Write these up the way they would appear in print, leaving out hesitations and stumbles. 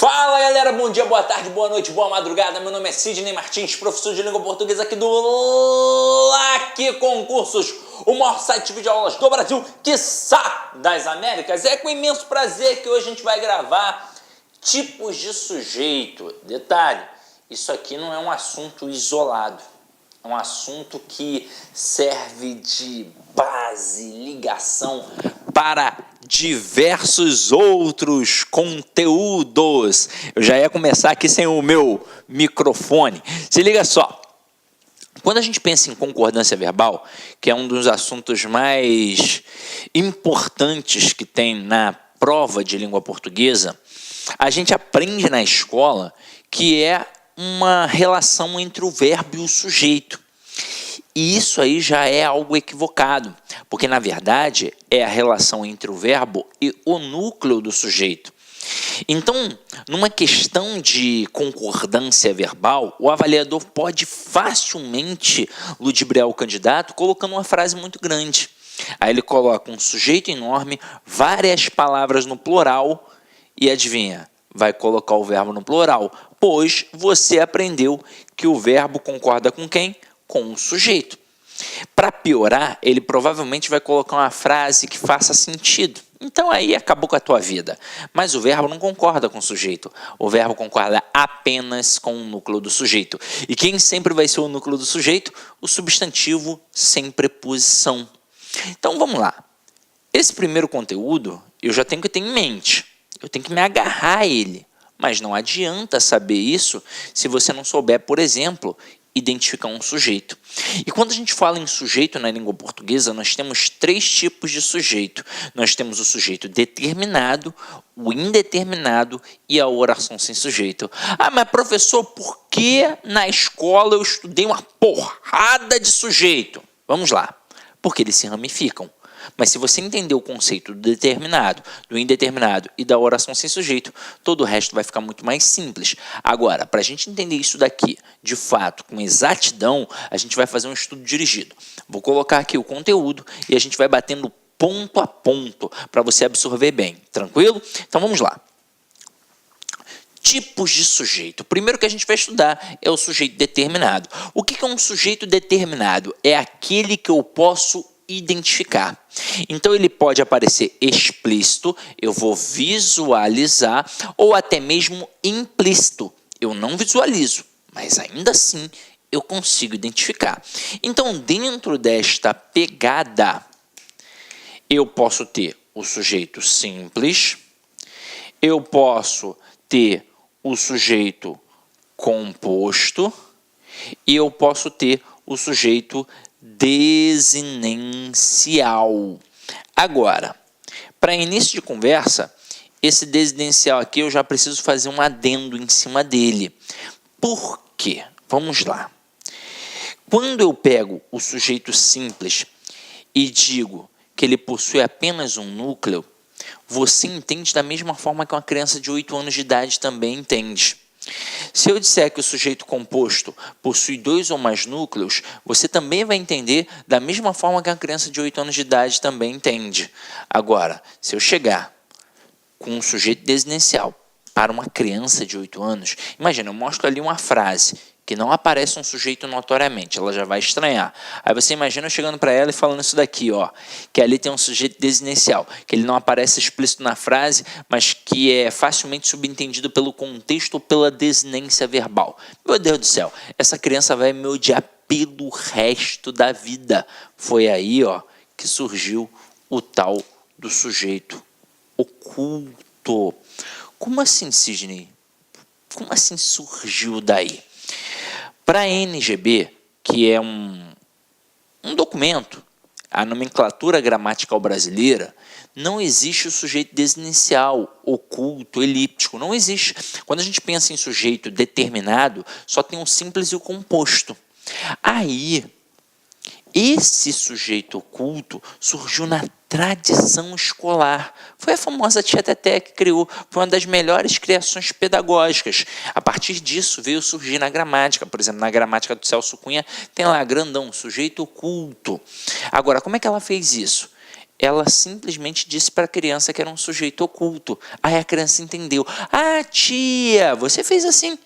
Fala galera, bom dia, boa tarde, boa noite, boa madrugada. Meu nome é Sidney Martins, professor de língua portuguesa aqui do LAC Concursos, o maior site de videoaulas do Brasil, quiçá das Américas. É com imenso prazer que hoje a gente vai gravar tipos de sujeito. Detalhe, isso aqui não é um assunto isolado, é um assunto que serve de base, ligação para diversos outros conteúdos. Eu já ia começar aqui sem o meu microfone. Se liga só. Quando a gente pensa em concordância verbal, que é um dos assuntos mais importantes que tem na prova de língua portuguesa, a gente aprende na escola que é uma relação entre o verbo e o sujeito. E isso aí já é algo equivocado, porque na verdade é a relação entre o verbo e o núcleo do sujeito. Então, numa questão de concordância verbal, o avaliador pode facilmente ludibriar o candidato colocando uma frase muito grande. Aí ele coloca um sujeito enorme, várias palavras no plural e adivinha, vai colocar o verbo no plural, pois você aprendeu que o verbo concorda com quem? Com o sujeito. Para piorar, ele provavelmente vai colocar uma frase que faça sentido. Então aí acabou com a tua vida. Mas o verbo não concorda com o sujeito. O verbo concorda apenas com o núcleo do sujeito. E quem sempre vai ser o núcleo do sujeito? O substantivo sem preposição. Então vamos lá. Esse primeiro conteúdo eu já tenho que ter em mente. Eu tenho que me agarrar a ele. Mas não adianta saber isso se você não souber, por exemplo, identificar um sujeito. E quando a gente fala em sujeito na língua portuguesa, nós temos três tipos de sujeito. Nós temos o sujeito determinado, o indeterminado e a oração sem sujeito. Ah, mas professor, por que na escola eu estudei uma porrada de sujeito? Vamos lá. Porque eles se ramificam. Mas se você entender o conceito do determinado, do indeterminado e da oração sem sujeito, todo o resto vai ficar muito mais simples. Agora, para a gente entender isso daqui, de fato, com exatidão, a gente vai fazer um estudo dirigido. Vou colocar aqui o conteúdo e a gente vai batendo ponto a ponto para você absorver bem. Tranquilo? Então vamos lá. Tipos de sujeito. O primeiro que a gente vai estudar é o sujeito determinado. O que é um sujeito determinado? É aquele que eu posso identificar. Então ele pode aparecer explícito, eu vou visualizar, ou até mesmo implícito. Eu não visualizo, mas ainda assim eu consigo identificar. Então, dentro desta pegada, eu posso ter o sujeito simples, eu posso ter o sujeito composto e eu posso ter o sujeito desinencial. Agora, para início de conversa, esse desinencial aqui eu já preciso fazer um adendo em cima dele. Por quê? Vamos lá. Quando eu pego o sujeito simples e digo que ele possui apenas um núcleo, você entende da mesma forma que uma criança de 8 anos de idade também entende. Se eu disser que o sujeito composto possui 2 ou mais núcleos, você também vai entender da mesma forma que uma criança de 8 anos de idade também entende. Agora, se eu chegar com um sujeito desinencial para uma criança de 8 anos, imagina, eu mostro ali uma frase que não aparece um sujeito notoriamente, ela já vai estranhar. Aí você imagina eu chegando para ela e falando isso daqui, ó, que ali tem um sujeito desinencial, que ele não aparece explícito na frase, mas que é facilmente subentendido pelo contexto ou pela desinência verbal. Meu Deus do céu, essa criança vai me odiar pelo resto da vida. Foi aí, ó, que surgiu o tal do sujeito oculto. Como assim, Sidney? Como assim surgiu daí? Para a NGB, que é um documento, a nomenclatura gramatical brasileira, não existe o sujeito desinencial, oculto, elíptico, não existe. Quando a gente pensa em sujeito determinado, só tem o simples e o composto. Aí, esse sujeito oculto surgiu na tradição escolar. Foi a famosa tia Teté que criou, foi uma das melhores criações pedagógicas. A partir disso veio surgir na gramática. Por exemplo, na gramática do Celso Cunha tem lá grandão, sujeito oculto. Agora, como é que ela fez isso? ela simplesmente disse para a criança que era um sujeito oculto. Aí a criança entendeu. Ah, tia, você fez assim.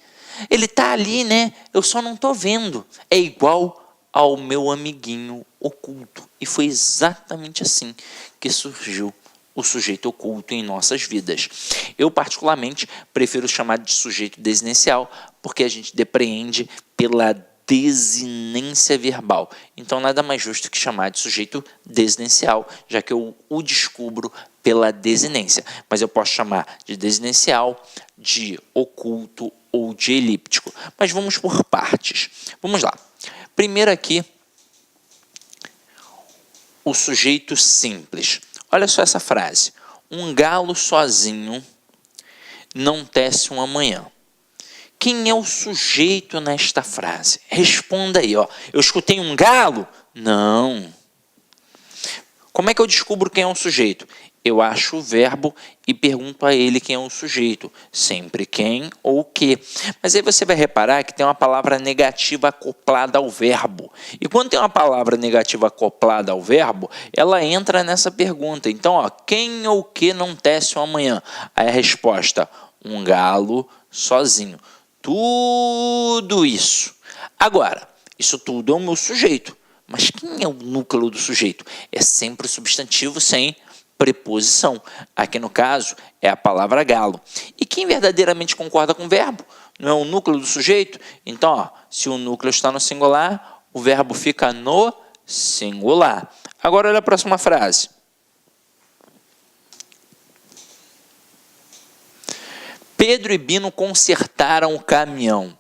Ele está ali, né? Eu só não estou vendo. É igual ao meu amiguinho oculto. E foi exatamente assim que surgiu o sujeito oculto em nossas vidas. Eu, particularmente, prefiro chamar de sujeito desinencial, porque a gente depreende pela desinência verbal. Então, nada mais justo que chamar de sujeito desinencial, já que eu o descubro pela desinência. Mas eu posso chamar de desinencial, de oculto ou de elíptico. Mas vamos por partes. Vamos lá. Primeiro aqui, o sujeito simples. Olha só essa frase. Um galo sozinho não tece um amanhã. Quem é o sujeito nesta frase? Responda aí, ó. Eu escutei um galo? Não. Como é que eu descubro quem é o sujeito? Eu acho o verbo e pergunto a ele quem é o sujeito. Sempre quem ou o que. Mas aí você vai reparar que tem uma palavra negativa acoplada ao verbo. E quando tem uma palavra negativa acoplada ao verbo, ela entra nessa pergunta. Então, ó, quem ou o que não tece o amanhã? Aí a resposta, um galo sozinho. Tudo isso. Agora, isso tudo é o meu sujeito. Mas quem é o núcleo do sujeito? É sempre o substantivo sem preposição. Aqui no caso é a palavra galo. E quem verdadeiramente concorda com o verbo? Não é o núcleo do sujeito? Então, ó, se o núcleo está no singular, o verbo fica no singular. Agora olha a próxima frase. Pedro e Bino consertaram o caminhão.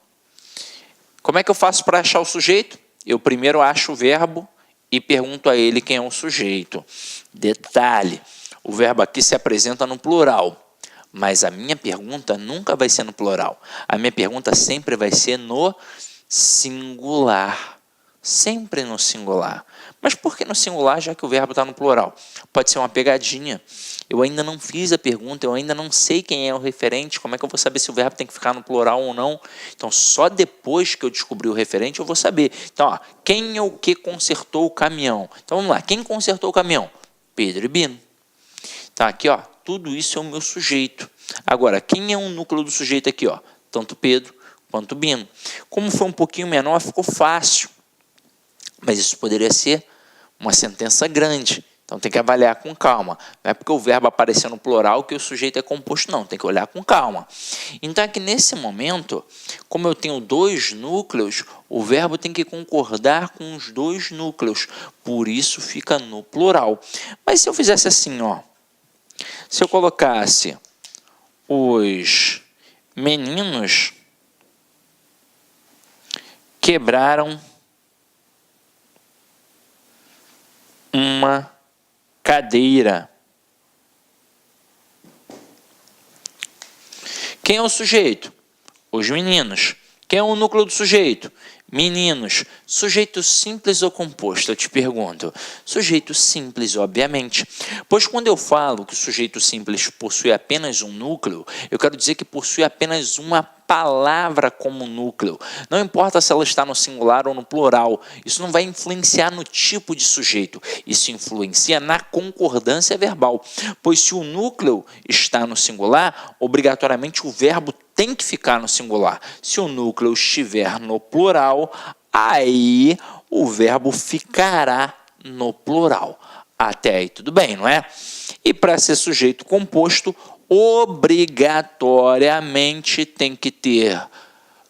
Como é que eu faço para achar o sujeito? Eu primeiro acho o verbo e pergunto a ele quem é o sujeito. Detalhe, o verbo aqui se apresenta no plural, mas a minha pergunta nunca vai ser no plural. A minha pergunta sempre vai ser no singular. Sempre no singular. Mas por que no singular, já que o verbo está no plural? Pode ser uma pegadinha. Eu ainda não fiz a pergunta, eu ainda não sei quem é o referente, como é que eu vou saber se o verbo tem que ficar no plural ou não? Então, só depois que eu descobrir o referente, eu vou saber. Então, ó, quem é o que consertou o caminhão? Então, vamos lá. Quem consertou o caminhão? Pedro e Bino. Tá, aqui, ó, tudo isso é o meu sujeito. Agora, quem é o núcleo do sujeito aqui, ó? Tanto Pedro quanto Bino. Como foi um pouquinho menor, ficou fácil. Mas isso poderia ser uma sentença grande. Então tem que avaliar com calma. Não é porque o verbo apareceu no plural que o sujeito é composto, não. Tem que olhar com calma. Então aqui nesse momento, como eu tenho dois núcleos, o verbo tem que concordar com os dois núcleos. Por isso fica no plural. Mas se eu fizesse assim, ó. Se eu colocasse os meninos quebraram uma cadeira. Quem é o sujeito? Os meninos. Quem é o núcleo do sujeito? Meninos. Sujeito simples ou composto? Eu te pergunto. Sujeito simples, obviamente. Pois quando eu falo que o sujeito simples possui apenas um núcleo, eu quero dizer que possui apenas uma palavra como núcleo. Não importa se ela está no singular ou no plural. Isso não vai influenciar no tipo de sujeito. Isso influencia na concordância verbal. Pois se o núcleo está no singular, obrigatoriamente o verbo tem que ficar no singular. Se o núcleo estiver no plural, aí o verbo ficará no plural. Até aí tudo bem, não é? E para ser sujeito composto, obrigatoriamente tem que ter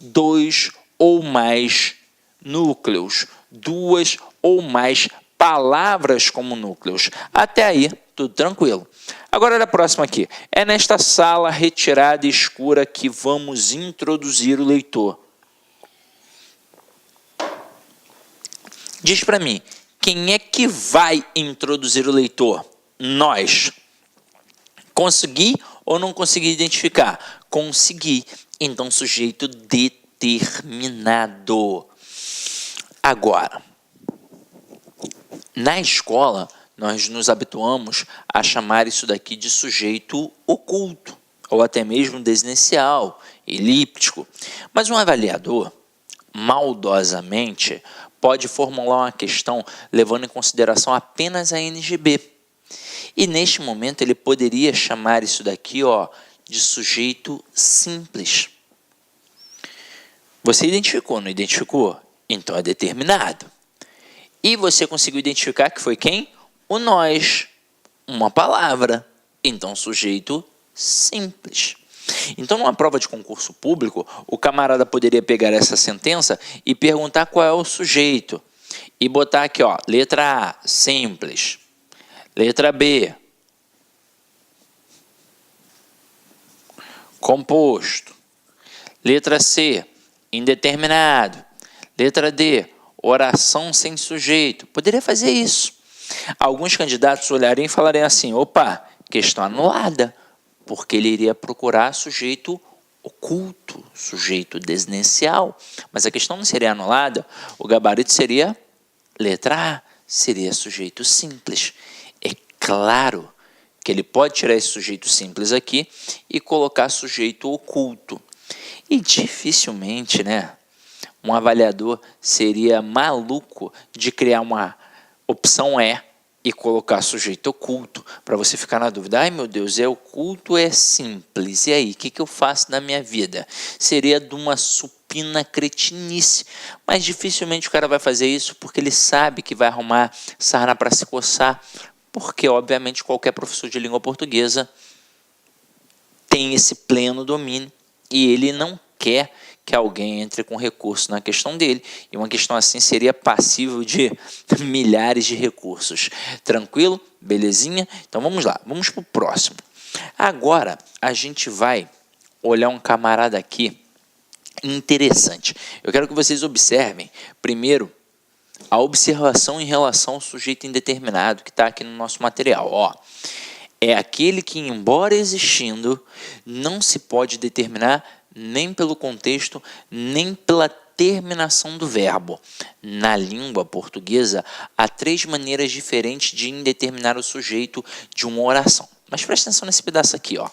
dois ou mais núcleos, duas ou mais palavras como núcleos. Até aí, tudo tranquilo. Agora, olha a próxima aqui. É nesta sala retirada e escura que vamos introduzir o leitor. Diz para mim, quem é que vai introduzir o leitor? Nós. Consegui ou não consegui identificar? Consegui. Então, sujeito determinado. Agora, na escola, nós nos habituamos a chamar isso daqui de sujeito oculto, ou até mesmo desinencial, elíptico. Mas um avaliador, maldosamente, pode formular uma questão levando em consideração apenas a NGB. E neste momento ele poderia chamar isso daqui, ó, de sujeito simples. Você identificou, não identificou? Então é determinado. E você conseguiu identificar que foi quem? O nós. Uma palavra. Então sujeito simples. Então, numa prova de concurso público, o camarada poderia pegar essa sentença e perguntar qual é o sujeito. E botar aqui, ó, letra A, simples. Letra B, composto. Letra C, indeterminado. Letra D, oração sem sujeito. Poderia fazer isso. Alguns candidatos olhariam e falariam assim, opa, questão anulada, porque ele iria procurar sujeito oculto, sujeito desnencial. Mas a questão não seria anulada, o gabarito seria letra A, seria sujeito simples. É claro que ele pode tirar esse sujeito simples aqui e colocar sujeito oculto. E dificilmente, né, um avaliador seria maluco de criar uma opção E colocar sujeito oculto, para você ficar na dúvida. Ai meu Deus, é oculto ou é simples? E aí, o que eu faço na minha vida? Seria de uma supina cretinice. Mas dificilmente o cara vai fazer isso porque ele sabe que vai arrumar sarna para se coçar. Porque, obviamente, qualquer professor de língua portuguesa tem esse pleno domínio e ele não quer que alguém entre com recurso na questão dele, e uma questão assim seria passível de milhares de recursos. Tranquilo? Belezinha? Então vamos lá, vamos para o próximo. Agora a gente vai olhar um camarada aqui interessante. Eu quero que vocês observem, primeiro, a observação em relação ao sujeito indeterminado que está aqui no nosso material. Ó, é aquele que, embora existindo, não se pode determinar nem pelo contexto, nem pela terminação do verbo. Na língua portuguesa, há 3 maneiras diferentes de indeterminar o sujeito de uma oração. Mas presta atenção nesse pedaço aqui, ó.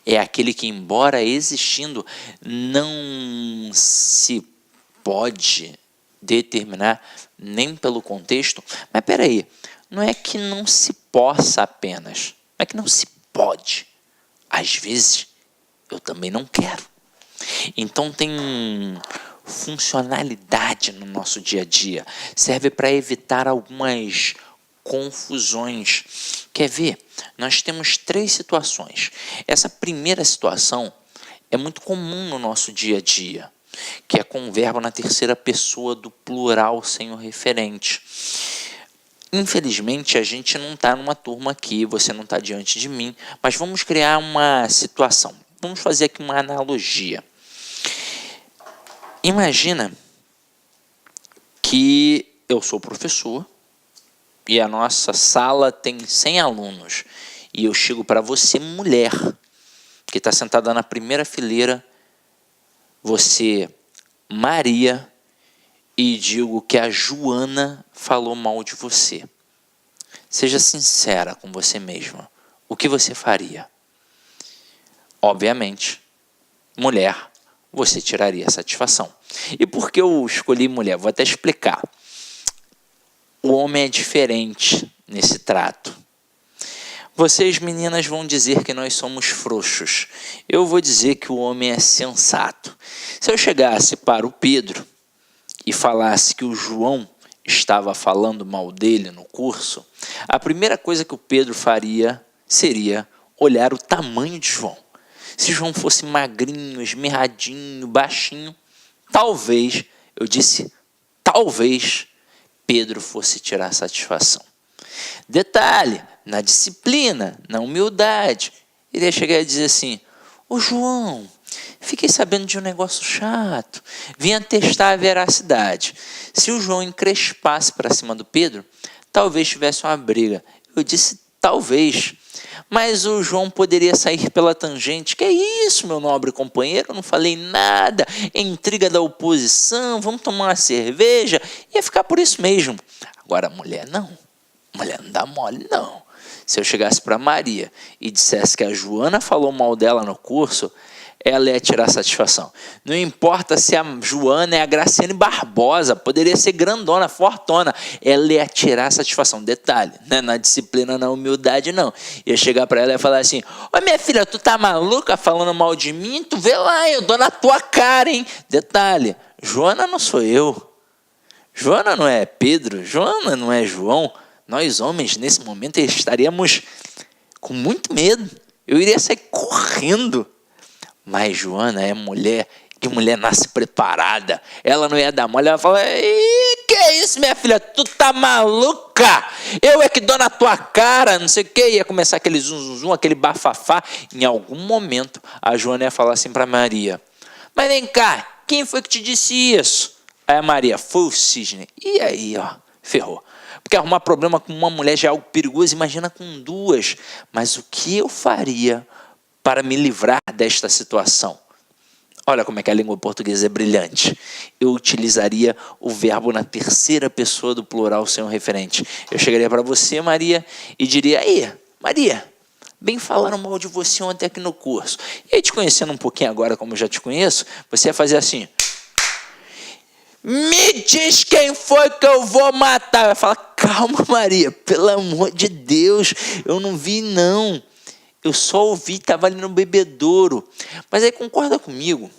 É aquele que, embora existindo, não se pode determinar nem pelo contexto. Mas peraí, não é que não se possa apenas, não é que não se pode. Às vezes, eu também não quero. Então tem funcionalidade no nosso dia a dia, serve para evitar algumas confusões. Quer ver? Nós temos 3 situações. Essa primeira situação é muito comum no nosso dia a dia, que é com o verbo na terceira pessoa do plural sem o referente. Infelizmente, a gente não está numa turma aqui, você não está diante de mim, mas vamos criar uma situação. Vamos fazer aqui uma analogia. Imagina que eu sou professor e a nossa sala tem 100 alunos e eu chego para você, mulher, que está sentada na primeira fileira, você, Maria, e digo que a Joana falou mal de você. Seja sincera com você mesma. O que você faria? Obviamente, mulher, você tiraria a satisfação. E por que eu escolhi mulher? Vou até explicar. O homem é diferente nesse trato. Vocês, meninas, vão dizer que nós somos frouxos. Eu vou dizer que o homem é sensato. Se eu chegasse para o Pedro e falasse que o João estava falando mal dele no curso, a primeira coisa que o Pedro faria seria olhar o tamanho de João. Se João fosse magrinho, esmirradinho, baixinho, talvez, eu disse talvez, Pedro fosse tirar satisfação. Detalhe, na disciplina, na humildade, ele ia chegar e dizer assim, ô João, fiquei sabendo de um negócio chato, vinha testar a veracidade. Se o João encrespasse para cima do Pedro, talvez tivesse uma briga. Eu disse talvez, mas o João poderia sair pela tangente. Que é isso, meu nobre companheiro? Eu não falei nada. É intriga da oposição, vamos tomar uma cerveja. Ia ficar por isso mesmo. Agora, a mulher não. A mulher não dá mole, não. Se eu chegasse para Maria e dissesse que a Joana falou mal dela no curso, ela ia tirar satisfação. Não importa se a Joana é a Graciane Barbosa, poderia ser grandona, fortona, ela ia tirar satisfação. Detalhe, né? Na disciplina, na humildade, não. Ia chegar para ela e falar assim: ô minha filha, tu tá maluca falando mal de mim? Tu vê lá, eu dou na tua cara, hein? Detalhe, Joana não sou eu. Joana não é Pedro, Joana não é João. Nós homens, nesse momento, estaríamos com muito medo. Eu iria sair correndo. Mas Joana é mulher, e mulher nasce preparada. Ela não ia dar mole, ela fala: que é isso, minha filha? Tu tá maluca? Eu é que dou na tua cara, não sei o quê. Ia começar aquele zum, aquele bafafá. Em algum momento, a Joana ia falar assim para Maria: mas vem cá, quem foi que te disse isso? Aí a Maria: foi o Sidney. E aí, ó, ferrou. Porque arrumar problema com uma mulher já é algo perigoso, imagina com duas. Mas o que eu faria para me livrar desta situação? Olha como é que a língua portuguesa é brilhante. Eu utilizaria o verbo na terceira pessoa do plural sem um referente. Eu chegaria para você, Maria, e diria: aí, Maria, bem falaram mal de você ontem aqui no curso. E aí, te conhecendo um pouquinho agora, como eu já te conheço, você ia fazer assim: me diz quem foi que eu vou matar. Vai falar: calma, Maria, pelo amor de Deus, eu não vi não. Eu só ouvi, estava ali no bebedouro. Mas aí concorda comigo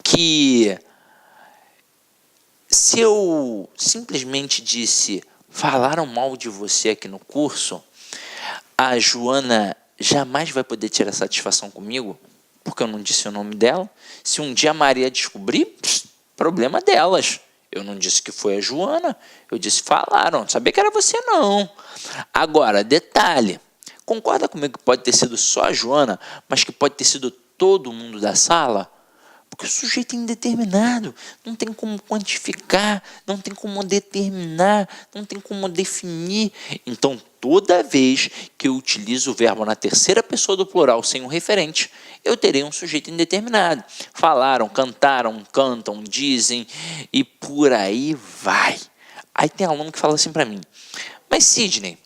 que se eu simplesmente disse: falaram mal de você aqui no curso, a Joana jamais vai poder tirar satisfação comigo, porque eu não disse o nome dela. Se um dia a Maria descobrir, problema delas. Eu não disse que foi a Joana, eu disse falaram, não sabia que era você não. Agora, detalhe, concorda comigo que pode ter sido só a Joana, mas que pode ter sido todo mundo da sala? Porque o sujeito é indeterminado, não tem como quantificar, não tem como determinar, não tem como definir. Então, toda vez que eu utilizo o verbo na terceira pessoa do plural sem um referente, eu terei um sujeito indeterminado. Falaram, cantaram, cantam, dizem e por aí vai. Aí tem aluno que fala assim para mim: mas Sidney,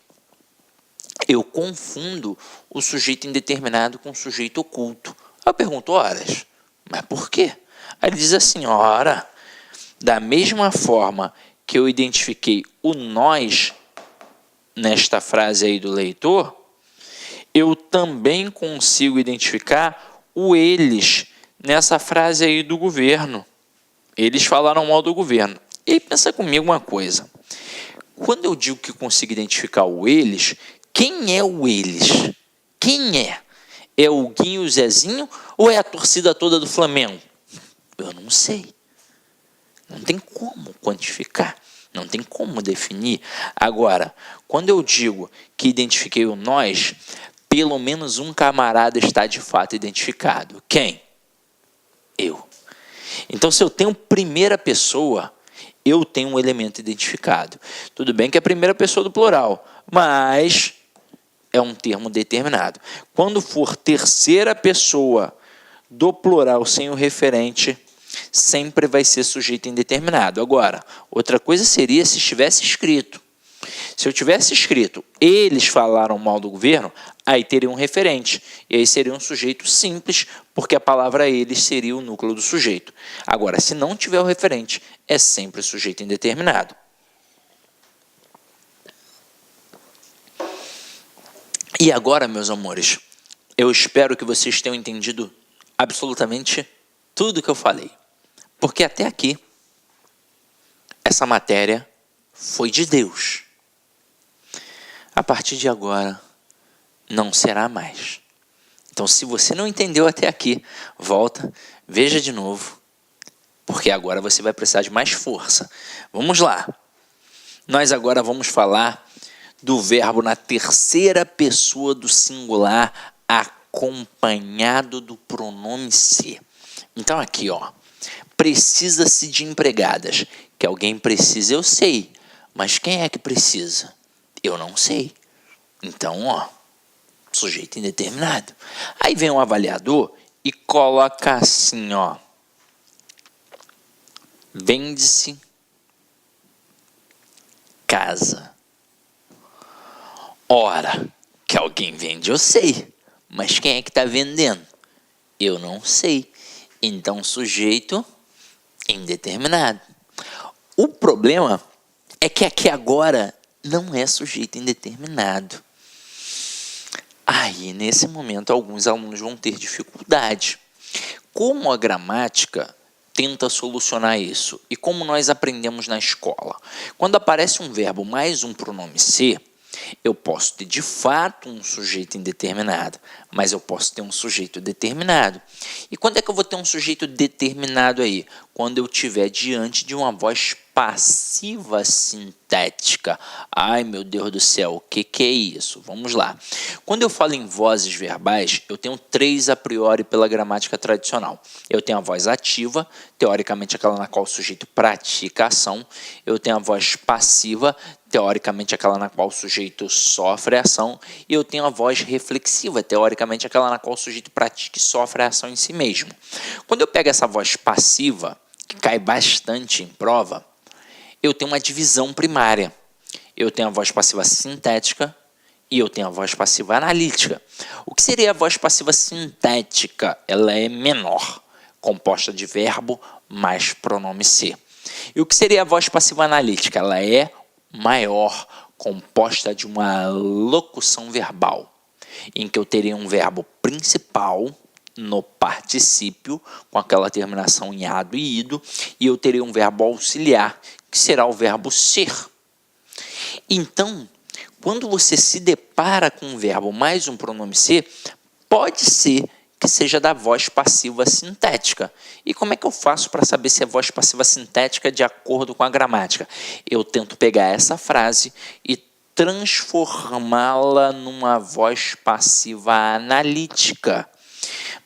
eu confundo o sujeito indeterminado com o sujeito oculto. Eu pergunto: horas, mas por quê? Aí ele diz assim: ora, da mesma forma que eu identifiquei o nós nesta frase aí do leitor, eu também consigo identificar o eles nessa frase aí do governo. Eles falaram mal do governo. E pensa comigo uma coisa: quando eu digo que consigo identificar o eles, quem é o eles? Quem é? É o Guinho e o Zezinho ou é a torcida toda do Flamengo? Eu não sei. Não tem como quantificar. Não tem como definir. Agora, quando eu digo que identifiquei o nós, pelo menos um camarada está de fato identificado. Quem? Eu. Então, se eu tenho primeira pessoa, eu tenho um elemento identificado. Tudo bem que é a primeira pessoa do plural, mas é um termo determinado. Quando for terceira pessoa do plural sem o referente, sempre vai ser sujeito indeterminado. Agora, outra coisa seria se estivesse escrito. Se eu tivesse escrito eles falaram mal do governo, aí teria um referente. E aí seria um sujeito simples, porque a palavra eles seria o núcleo do sujeito. Agora, se não tiver o referente, é sempre sujeito indeterminado. E agora, meus amores, eu espero que vocês tenham entendido absolutamente tudo que eu falei. Porque até aqui, essa matéria foi de Deus. A partir de agora, não será mais. Então, se você não entendeu até aqui, volta, veja de novo, porque agora você vai precisar de mais força. Vamos lá. Nós agora vamos falar do verbo na terceira pessoa do singular, acompanhado do pronome se. Então aqui, ó, precisa-se de empregadas. Que alguém precisa, eu sei. Mas quem é que precisa? Eu não sei. Então, ó, sujeito indeterminado. Aí vem um avaliador e coloca assim, ó: vende-se casa. Ora, que alguém vende, eu sei. Mas quem é que está vendendo? Eu não sei. Então, sujeito indeterminado. O problema é que aqui agora não é sujeito indeterminado. Aí, nesse momento, alguns alunos vão ter dificuldade. Como a gramática tenta solucionar isso? E como nós aprendemos na escola? Quando aparece um verbo mais um pronome ser, eu posso ter de fato um sujeito indeterminado, mas eu posso ter um sujeito determinado. E quando é que eu vou ter um sujeito determinado aí? Quando eu estiver diante de uma voz passiva sintética. Ai, meu Deus do céu, o que é isso? Vamos lá. Quando eu falo em vozes verbais, eu tenho 3 a priori pela gramática tradicional. Eu tenho a voz ativa, teoricamente aquela na qual o sujeito pratica a ação. Eu tenho a voz passiva, teoricamente aquela na qual o sujeito sofre a ação. E eu tenho a voz reflexiva, teoricamente aquela na qual o sujeito pratica e sofre a ação em si mesmo. Quando eu pego essa voz passiva, que cai bastante em prova, eu tenho uma divisão primária. Eu tenho a voz passiva sintética e eu tenho a voz passiva analítica. O que seria a voz passiva sintética? Ela é menor, composta de verbo mais pronome ser. E o que seria a voz passiva analítica? Ela é maior, composta de uma locução verbal, em que eu teria um verbo principal no particípio, com aquela terminação em ado e ido, e eu teria um verbo auxiliar, que será o verbo ser. Então, quando você se depara com um verbo mais um pronome ser, pode ser que seja da voz passiva sintética. E como é que eu faço para saber se é voz passiva sintética de acordo com a gramática? Eu tento pegar essa frase e transformá-la numa voz passiva analítica.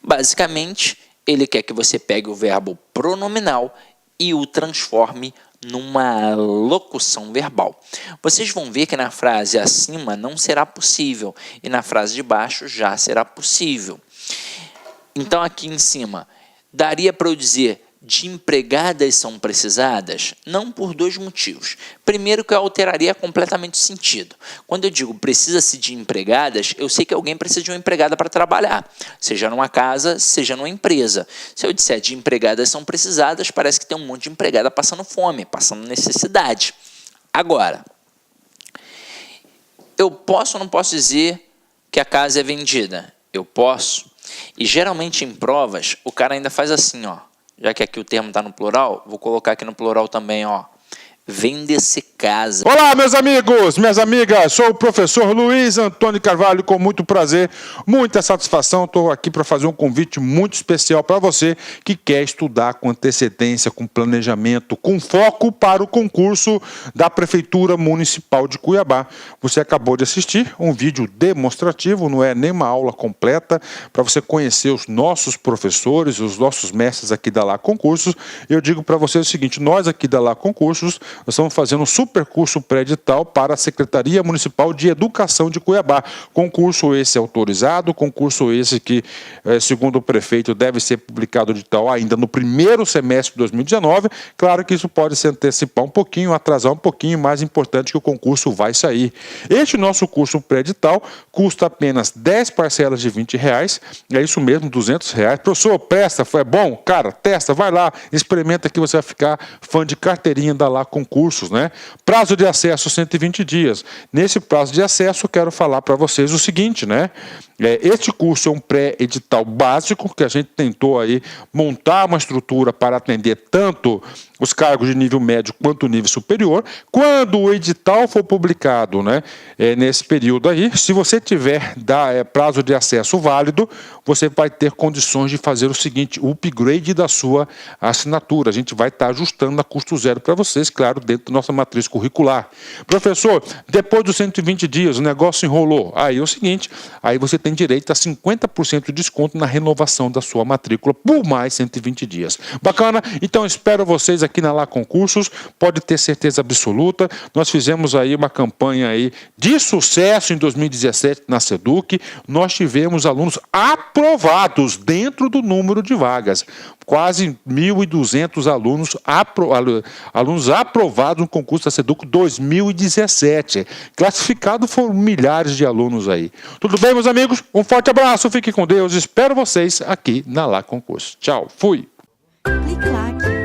Basicamente, ele quer que você pegue o verbo pronominal e o transforme numa locução verbal. Vocês vão ver que na frase acima não será possível e na frase de baixo já será possível. Então, aqui em cima, daria para eu dizer de empregadas são precisadas? Não, por 2 motivos. Primeiro, que eu alteraria completamente o sentido. Quando eu digo precisa-se de empregadas, eu sei que alguém precisa de uma empregada para trabalhar, seja numa casa, seja numa empresa. Se eu disser de empregadas são precisadas, parece que tem um monte de empregada passando fome, passando necessidade. Agora, eu posso ou não posso dizer que a casa é vendida? Eu posso. E geralmente em provas, o cara ainda faz assim, ó. Já que aqui o termo está no plural, vou colocar aqui no plural também, ó. Vende-se casa. Olá, meus amigos, minhas amigas, sou o professor Luiz Antônio Carvalho, com muito prazer, muita satisfação, estou aqui para fazer um convite muito especial para você que quer estudar com antecedência, com planejamento, com foco para o concurso da Prefeitura Municipal de Cuiabá. Você acabou de assistir um vídeo demonstrativo, não é nem uma aula completa, para você conhecer os nossos professores, os nossos mestres aqui da Lá Concursos. Eu digo para você o seguinte, nós aqui da Lá Concursos, nós estamos fazendo um super curso pré-edital para a Secretaria Municipal de Educação de Cuiabá. Concurso esse autorizado, concurso esse que, segundo o prefeito, deve ser publicado edital ainda no primeiro semestre de 2019. Claro que isso pode se antecipar um pouquinho, atrasar um pouquinho, mais importante que o concurso vai sair. Este nosso curso pré-edital custa apenas 10 parcelas de R$20, é isso mesmo, R$200. Professor, presta, foi bom? Cara, testa, vai lá, experimenta que você vai ficar fã de carteirinha da Lá Concursos, né? Prazo de acesso 120 dias. Nesse prazo de acesso, quero falar para vocês o seguinte, né? Este curso é um pré-edital básico que a gente tentou aí montar uma estrutura para atender tanto os cargos de nível médio quanto nível superior. Quando o edital for publicado, né, nesse período aí, se você tiver prazo de acesso válido, você vai ter condições de fazer o seguinte, o upgrade da sua assinatura. A gente vai estar ajustando a custo zero para vocês, claro, dentro da nossa matriz curricular. Professor, depois dos 120 dias, o negócio enrolou. Aí é o seguinte, aí você tem direito a 50% de desconto na renovação da sua matrícula por mais 120 dias. Bacana? Então espero vocês aqui aqui na Lá Concursos, pode ter certeza absoluta. Nós fizemos aí uma campanha aí de sucesso em 2017 na SEDUC. Nós tivemos alunos aprovados dentro do número de vagas. Quase 1.200 alunos aprovados no concurso da SEDUC 2017. Classificado foram milhares de alunos aí. Tudo bem, meus amigos? Um forte abraço, fique com Deus. Espero vocês aqui na Lá Concursos. Tchau, fui! Clique lá.